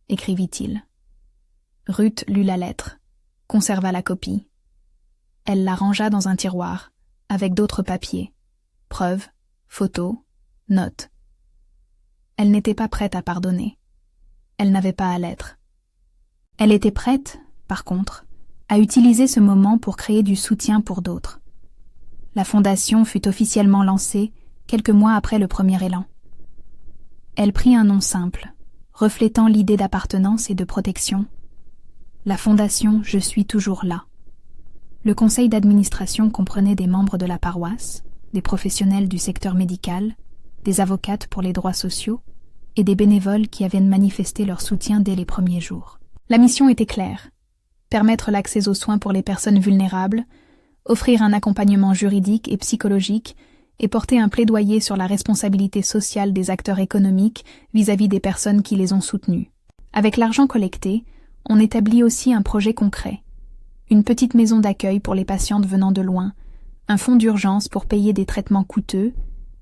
écrivit-il. Ruth lut la lettre, conserva la copie. Elle la rangea dans un tiroir, avec d'autres papiers, preuves, photos, notes. Elle n'était pas prête à pardonner. Elle n'avait pas à l'être. Elle était prête, par contre, à utiliser ce moment pour créer du soutien pour d'autres. La fondation fut officiellement lancée quelques mois après le premier élan. Elle prit un nom simple, reflétant l'idée d'appartenance et de protection. La fondation « Je suis toujours là ». Le conseil d'administration comprenait des membres de la paroisse, des professionnels du secteur médical, des avocates pour les droits sociaux et des bénévoles qui avaient manifesté leur soutien dès les premiers jours. La mission était claire: permettre l'accès aux soins pour les personnes vulnérables, offrir un accompagnement juridique et psychologique et porter un plaidoyer sur la responsabilité sociale des acteurs économiques vis-à-vis des personnes qui les ont soutenus. Avec l'argent collecté, on établit aussi un projet concret. Une petite maison d'accueil pour les patientes venant de loin, un fonds d'urgence pour payer des traitements coûteux,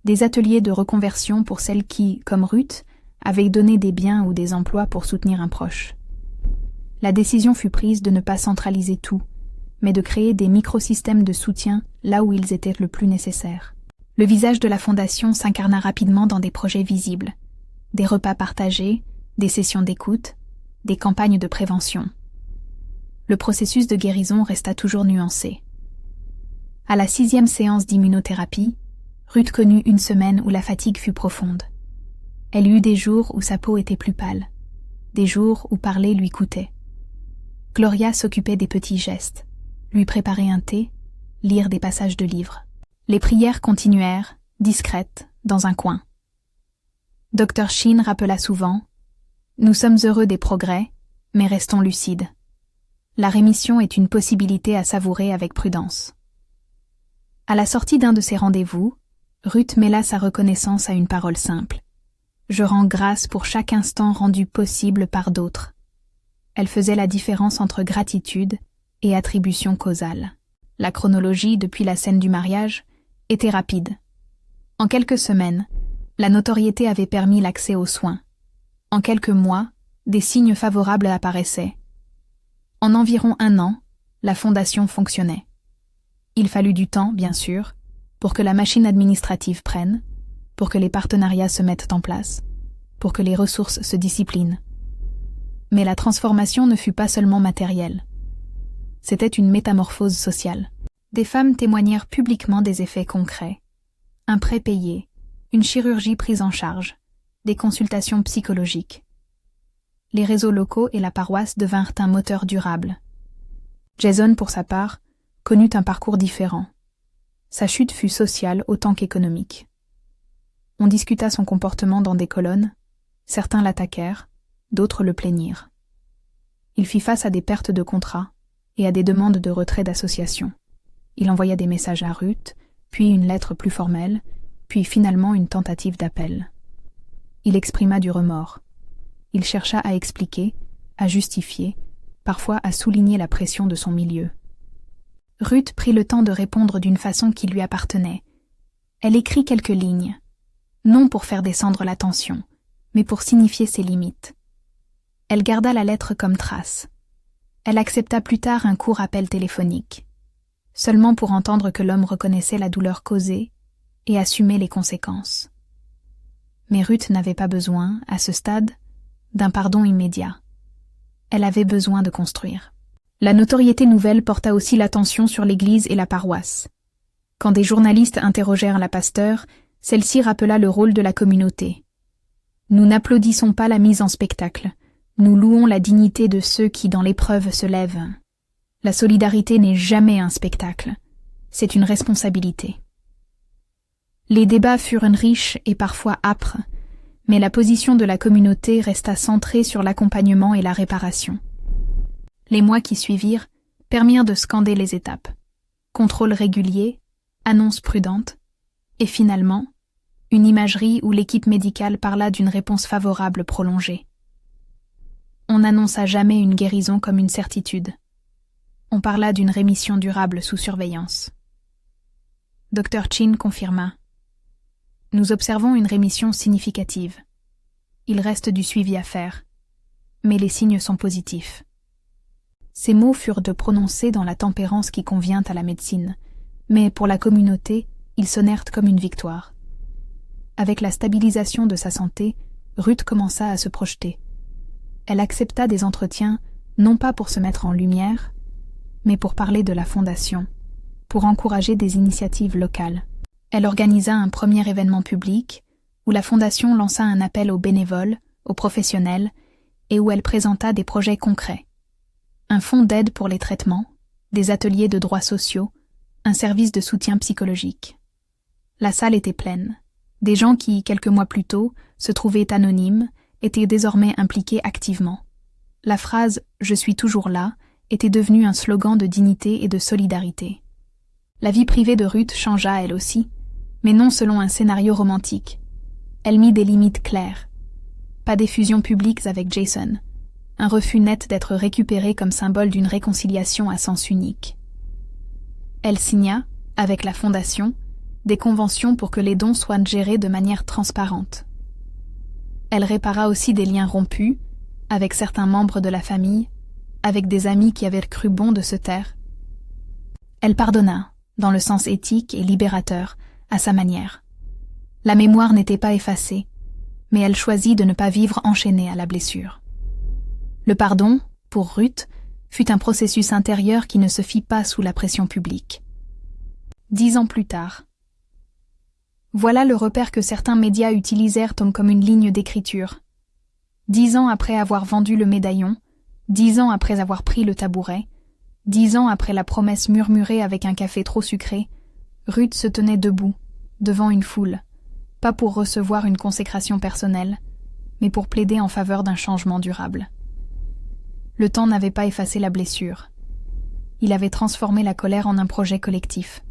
des ateliers de reconversion pour celles qui, comme Ruth, avaient donné des biens ou des emplois pour soutenir un proche. La décision fut prise de ne pas centraliser tout, mais de créer des microsystèmes de soutien là où ils étaient le plus nécessaires. Le visage de la fondation s'incarna rapidement dans des projets visibles, des repas partagés, des sessions d'écoute, des campagnes de prévention. Le processus de guérison resta toujours nuancé. À la 6e séance d'immunothérapie, Ruth connut une semaine où la fatigue fut profonde. Elle eut des jours où sa peau était plus pâle, des jours où parler lui coûtait. Gloria s'occupait des petits gestes, lui préparer un thé, lire des passages de livres. Les prières continuèrent, discrètes, dans un coin. Dr. Sheen rappela souvent: « Nous sommes heureux des progrès, mais restons lucides. La rémission est une possibilité à savourer avec prudence. » À la sortie d'un de ces rendez-vous, Ruth mêla sa reconnaissance à une parole simple. « Je rends grâce pour chaque instant rendu possible par d'autres. » Elle faisait la différence entre gratitude et attribution causale. La chronologie, depuis la scène du mariage, était rapide. En quelques semaines, la notoriété avait permis l'accès aux soins. En quelques mois, des signes favorables apparaissaient. En environ 1 an, la fondation fonctionnait. Il fallut du temps, bien sûr, pour que la machine administrative prenne, pour que les partenariats se mettent en place, pour que les ressources se disciplinent. Mais la transformation ne fut pas seulement matérielle. C'était une métamorphose sociale. Des femmes témoignèrent publiquement des effets concrets. Un prêt payé, une chirurgie prise en charge, des consultations psychologiques. Les réseaux locaux et la paroisse devinrent un moteur durable. Jason, pour sa part, connut un parcours différent. Sa chute fut sociale autant qu'économique. On discuta son comportement dans des colonnes, certains l'attaquèrent, d'autres le plaignirent. Il fit face à des pertes de contrats et à des demandes de retrait d'associations. Il envoya des messages à Ruth, puis une lettre plus formelle, puis finalement une tentative d'appel. Il exprima du remords. Il chercha à expliquer, à justifier, parfois à souligner la pression de son milieu. Ruth prit le temps de répondre d'une façon qui lui appartenait. Elle écrit quelques lignes, non pour faire descendre la tension, mais pour signifier ses limites. Elle garda la lettre comme trace. Elle accepta plus tard un court appel téléphonique, seulement pour entendre que l'homme reconnaissait la douleur causée et assumer les conséquences. Mais Ruth n'avait pas besoin, à ce stade, d'un pardon immédiat. Elle avait besoin de construire. La notoriété nouvelle porta aussi l'attention sur l'Église et la paroisse. Quand des journalistes interrogèrent la pasteure, celle-ci rappela le rôle de la communauté. « Nous n'applaudissons pas la mise en spectacle. Nous louons la dignité de ceux qui, dans l'épreuve, se lèvent. La solidarité n'est jamais un spectacle. C'est une responsabilité. » Les débats furent riches et parfois âpres, mais la position de la communauté resta centrée sur l'accompagnement et la réparation. Les mois qui suivirent permirent de scander les étapes. Contrôle régulier, annonce prudente, et finalement, une imagerie où l'équipe médicale parla d'une réponse favorable prolongée. On n'annonça jamais une guérison comme une certitude. On parla d'une rémission durable sous surveillance. Dr. Chin confirma. Nous observons une rémission significative. Il reste du suivi à faire, mais les signes sont positifs. Ces mots furent de prononcer dans la tempérance qui convient à la médecine, mais pour la communauté, ils sonnèrent comme une victoire. Avec la stabilisation de sa santé, Ruth commença à se projeter. Elle accepta des entretiens, non pas pour se mettre en lumière, mais pour parler de la fondation, pour encourager des initiatives locales. Elle organisa un premier événement public, où la fondation lança un appel aux bénévoles, aux professionnels, et où elle présenta des projets concrets. Un fonds d'aide pour les traitements, des ateliers de droits sociaux, un service de soutien psychologique. La salle était pleine. Des gens qui, quelques mois plus tôt, se trouvaient anonymes, étaient désormais impliqués activement. La phrase « Je suis toujours là » était devenue un slogan de dignité et de solidarité. La vie privée de Ruth changea elle aussi, mais non selon un scénario romantique. Elle mit des limites claires. Pas d'effusions publiques avec Jason. Un refus net d'être récupérée comme symbole d'une réconciliation à sens unique. Elle signa, avec la Fondation, des conventions pour que les dons soient gérés de manière transparente. Elle répara aussi des liens rompus, avec certains membres de la famille, avec des amis qui avaient cru bon de se taire. Elle pardonna, dans le sens éthique et libérateur, à sa manière. La mémoire n'était pas effacée, mais elle choisit de ne pas vivre enchaînée à la blessure. Le pardon, pour Ruth, fut un processus intérieur qui ne se fit pas sous la pression publique. 10 ans plus tard. Voilà le repère que certains médias utilisèrent comme une ligne d'écriture. 10 ans après avoir vendu le médaillon, 10 ans après avoir pris le tabouret, 10 ans après la promesse murmurée avec un café trop sucré, Ruth se tenait debout, devant une foule, pas pour recevoir une consécration personnelle, mais pour plaider en faveur d'un changement durable. Le temps n'avait pas effacé la blessure. Il avait transformé la colère en un projet collectif.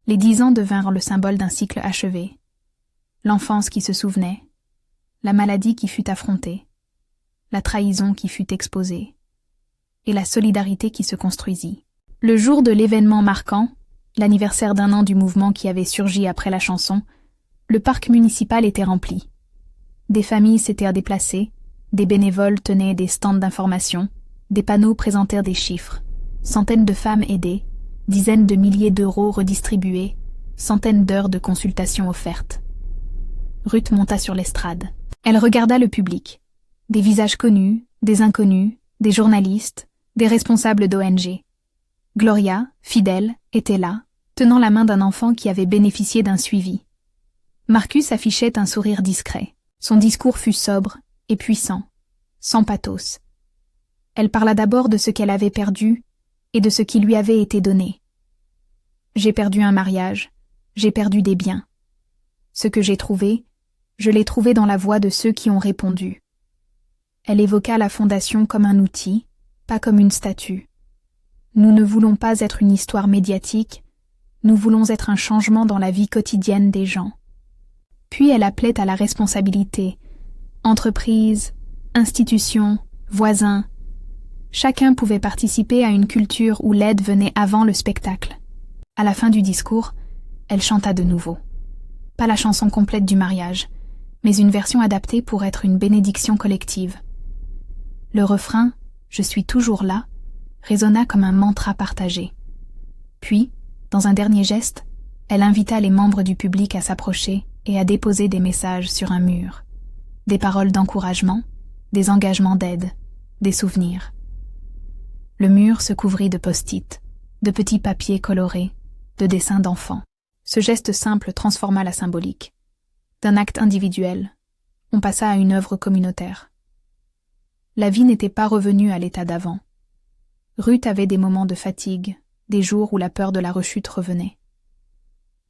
Les 10 ans devinrent le symbole d'un cycle achevé. L'enfance qui se souvenait, la maladie qui fut affrontée, la trahison qui fut exposée, et la solidarité qui se construisit. Le jour de l'événement marquant, l'anniversaire d'1 an du mouvement qui avait surgi après la chanson, le parc municipal était rempli. Des familles s'étaient déplacées, des bénévoles tenaient des stands d'information, des panneaux présentèrent des chiffres, centaines de femmes aidées, dizaines de milliers d'euros redistribués, centaines d'heures de consultations offertes. Ruth monta sur l'estrade. Elle regarda le public. Des visages connus, des inconnus, des journalistes, des responsables d'ONG. Gloria, fidèle, était là, tenant la main d'un enfant qui avait bénéficié d'un suivi. Marcus affichait un sourire discret. Son discours fut sobre et puissant, sans pathos. Elle parla d'abord de ce qu'elle avait perdu et de ce qui lui avait été donné. J'ai perdu un mariage, j'ai perdu des biens. Ce que j'ai trouvé, je l'ai trouvé dans la voix de ceux qui ont répondu. Elle évoqua la fondation comme un outil, pas comme une statue. Nous ne voulons pas être une histoire médiatique, nous voulons être un changement dans la vie quotidienne des gens. Puis elle appelait à la responsabilité. Entreprises, institutions, voisins. Chacun pouvait participer à une culture où l'aide venait avant le spectacle. À la fin du discours, elle chanta de nouveau. Pas la chanson complète du mariage, mais une version adaptée pour être une bénédiction collective. Le refrain « Je suis toujours là » résonna comme un mantra partagé. Puis, dans un dernier geste, Elle invita les membres du public à s'approcher et à déposer des messages sur un mur. Des paroles d'encouragement, des engagements d'aide, des souvenirs. Le mur se couvrit de post-it, de petits papiers colorés, de dessins d'enfants. Ce geste simple transforma la symbolique. D'un acte individuel, on passa à une œuvre communautaire. La vie n'était pas revenue à l'état d'avant. Ruth avait des moments de fatigue, des jours où la peur de la rechute revenait.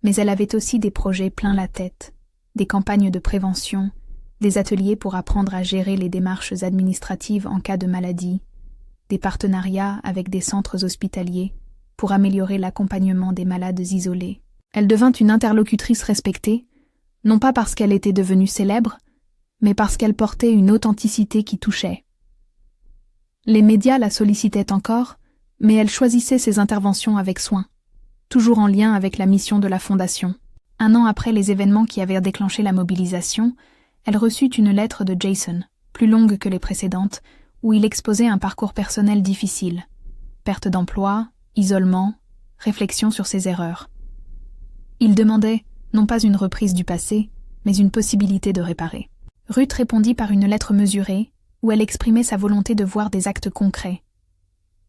Mais elle avait aussi des projets plein la tête, des campagnes de prévention, des ateliers pour apprendre à gérer les démarches administratives en cas de maladie, des partenariats avec des centres hospitaliers pour améliorer l'accompagnement des malades isolés. Elle devint une interlocutrice respectée, non pas parce qu'elle était devenue célèbre, mais parce qu'elle portait une authenticité qui touchait. Les médias la sollicitaient encore, mais elle choisissait ses interventions avec soin, toujours en lien avec la mission de la Fondation. 1 an après les événements qui avaient déclenché la mobilisation, elle reçut une lettre de Jason, plus longue que les précédentes, où il exposait un parcours personnel difficile. Perte d'emploi, isolement, réflexion sur ses erreurs. Il demandait, non pas une reprise du passé, mais une possibilité de réparer. Ruth répondit par une lettre mesurée, où elle exprimait sa volonté de voir des actes concrets.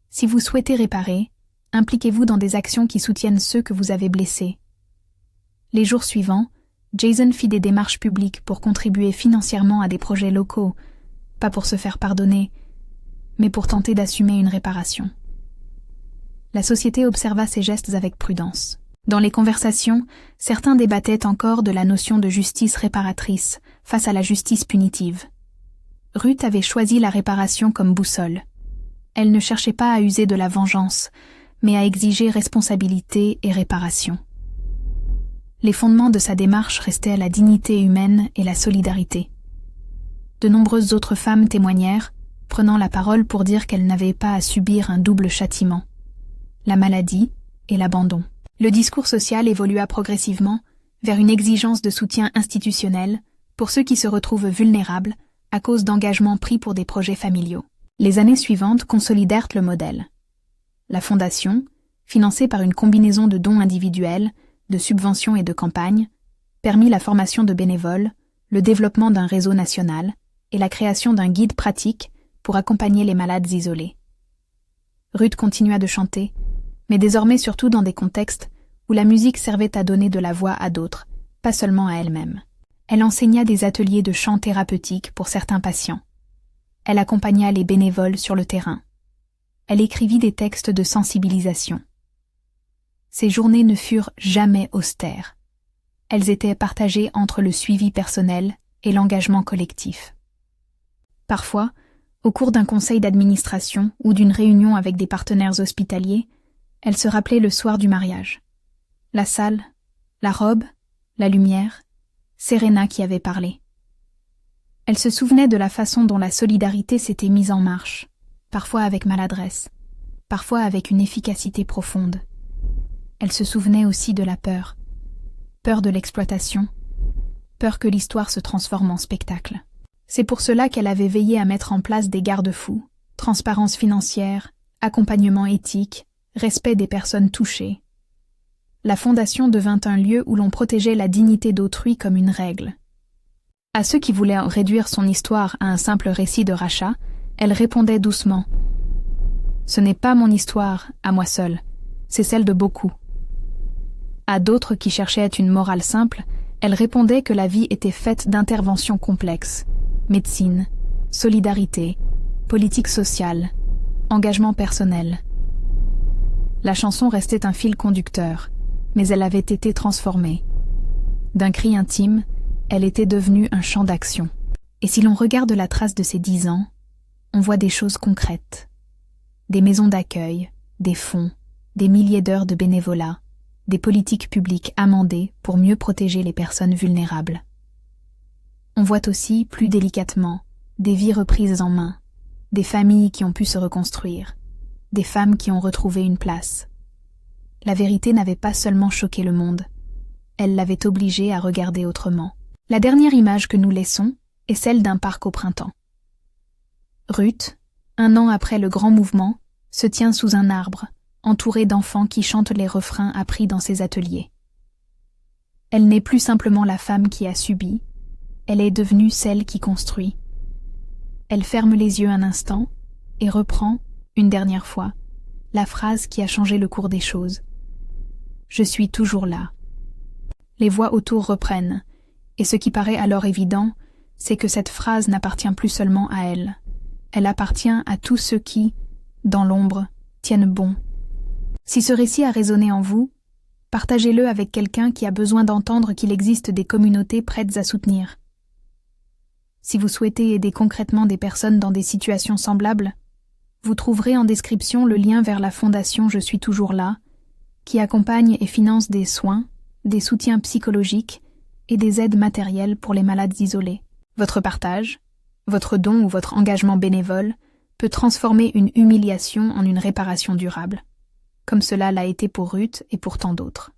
Si vous souhaitez réparer, impliquez-vous dans des actions qui soutiennent ceux que vous avez blessés. Les jours suivants, Jason fit des démarches publiques pour contribuer financièrement à des projets locaux, pas pour se faire pardonner, mais pour tenter d'assumer une réparation. La société observa ces gestes avec prudence. Dans les conversations, certains débattaient encore de la notion de justice réparatrice face à la justice punitive. Ruth avait choisi la réparation comme boussole. Elle ne cherchait pas à user de la vengeance, mais à exiger responsabilité et réparation. Les fondements de sa démarche restaient la dignité humaine et la solidarité. De nombreuses autres femmes témoignèrent, prenant la parole pour dire qu'elles n'avaient pas à subir un double châtiment, la maladie et l'abandon. Le discours social évolua progressivement vers une exigence de soutien institutionnel pour ceux qui se retrouvent vulnérables à cause d'engagements pris pour des projets familiaux. Les années suivantes consolidèrent le modèle. La Fondation, financée par une combinaison de dons individuels, de subventions et de campagnes, permit la formation de bénévoles, le développement d'un réseau national et la création d'un guide pratique pour accompagner les malades isolés. Ruth continua de chanter, mais désormais surtout dans des contextes où la musique servait à donner de la voix à d'autres, pas seulement à elle-même. Elle enseigna des ateliers de chant thérapeutique pour certains patients. Elle accompagna les bénévoles sur le terrain. Elle écrivit des textes de sensibilisation. Ces journées ne furent jamais austères. Elles étaient partagées entre le suivi personnel et l'engagement collectif. Parfois, au cours d'un conseil d'administration ou d'une réunion avec des partenaires hospitaliers, elle se rappelait le soir du mariage. La salle, la robe, la lumière, Serena qui avait parlé. Elle se souvenait de la façon dont la solidarité s'était mise en marche, parfois avec maladresse, parfois avec une efficacité profonde. Elle se souvenait aussi de la peur. Peur de l'exploitation, peur que l'histoire se transforme en spectacle. C'est pour cela qu'elle avait veillé à mettre en place des garde-fous, transparence financière, accompagnement éthique, respect des personnes touchées. La Fondation devint un lieu où l'on protégeait la dignité d'autrui comme une règle. À ceux qui voulaient réduire son histoire à un simple récit de rachat, elle répondait doucement. « Ce n'est pas mon histoire, à moi seule, c'est celle de beaucoup. » À d'autres qui cherchaient une morale simple, elle répondait que la vie était faite d'interventions complexes. Médecine, solidarité, politique sociale, engagement personnel. La chanson restait un fil conducteur, mais elle avait été transformée. D'un cri intime, elle était devenue un champ d'action. Et si l'on regarde la trace de ces 10 ans, on voit des choses concrètes. Des maisons d'accueil, des fonds, des milliers d'heures de bénévolat, des politiques publiques amendées pour mieux protéger les personnes vulnérables. On voit aussi, plus délicatement, des vies reprises en main, des familles qui ont pu se reconstruire, des femmes qui ont retrouvé une place. La vérité n'avait pas seulement choqué le monde, elle l'avait obligé à regarder autrement. La dernière image que nous laissons est celle d'un parc au printemps. Ruth, 1 an après le grand mouvement, se tient sous un arbre, entourée d'enfants qui chantent les refrains appris dans ses ateliers. Elle n'est plus simplement la femme qui a subi, elle est devenue celle qui construit. Elle ferme les yeux un instant et reprend, une dernière fois, la phrase qui a changé le cours des choses. Je suis toujours là. Les voix autour reprennent, et ce qui paraît alors évident, c'est que cette phrase n'appartient plus seulement à elle. Elle appartient à tous ceux qui, dans l'ombre, tiennent bon. Si ce récit a résonné en vous, partagez-le avec quelqu'un qui a besoin d'entendre qu'il existe des communautés prêtes à soutenir. Si vous souhaitez aider concrètement des personnes dans des situations semblables, vous trouverez en description le lien vers la fondation Je suis toujours là, qui accompagne et finance des soins, des soutiens psychologiques et des aides matérielles pour les malades isolés. Votre partage, votre don ou votre engagement bénévole peut transformer une humiliation en une réparation durable, comme cela l'a été pour Ruth et pour tant d'autres.